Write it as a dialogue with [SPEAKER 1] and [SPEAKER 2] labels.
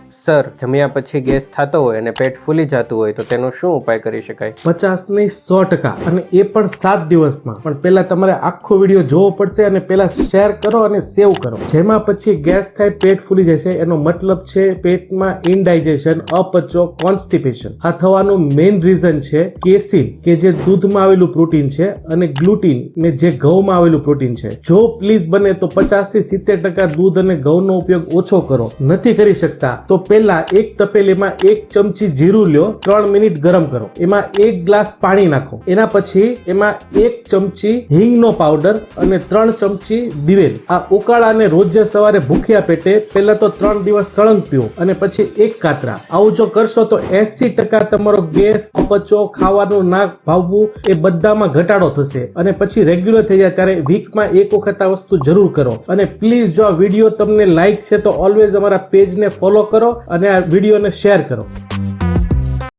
[SPEAKER 1] Sir, જમ્યા પછી gas થતો હોય અને પેટ ફૂલી જતું હોય તો તેનો શું ઉપાય કરી શકાય?
[SPEAKER 2] 50 નહીં 100%, અને એ પણ 7 દિવસમાં. પણ પહેલા તમારે આખો વિડીયો જોવો પડશે અને પહેલા શેર કરો અને સેવ કરો. જેમાં પછી ગેસ થાય, પેટ ફૂલી જશે, એનો મતલબ છે પેટમાં ઇનડાઇજેશન, અપચો, કોન્સ્ટિપેશન. આ થવાનું મેઇન રીઝન છે કેસીન, કે જે દૂધમાં આવેલું પ્રોટીન છે, અને ગ્લુટીન, ને જે ઘઉંમાં આવેલું પ્રોટીન છે. જો પ્લીઝ બને તો 50 થી 70% દૂધ અને ઘઉંનો ઉપયોગ ઓછો કરો. નથી કરી શકતા તો પહેલા એક તપેલીમાં 1 ચમચી જીરું લ્યો, 3 મિનિટ ગરમ કરો, એમાં 1 ગ્લાસ પાણી નાખો, એના પછી એમાં 1 ચમચી હિંગનો પાવડર અને 3 ચમચી દિવેલ. આ ઉકાળાને રોજ સવારે ભૂખ્યા પેટે પહેલા તો 3 દિવસ સળંગ પીવો અને પછી 1 કાતરા. આવું જો કરશો તો 80% તમારો ગેસ, અપચો, ખાવાનું ના ભાવવું એ બધામાં ઘટાડો થશે. અને પછી રેગ્યુલર થઈ જાય ત્યારે વીકમાં 1 વખત આ વસ્તુ જરૂર કરો. અને પ્લીઝ જો આ વિડીયો તમને લાઈક છે તો ઓલવેઝ અમારા પેજને ફોલો કરો અને આ વિડીયોને શેર કરો.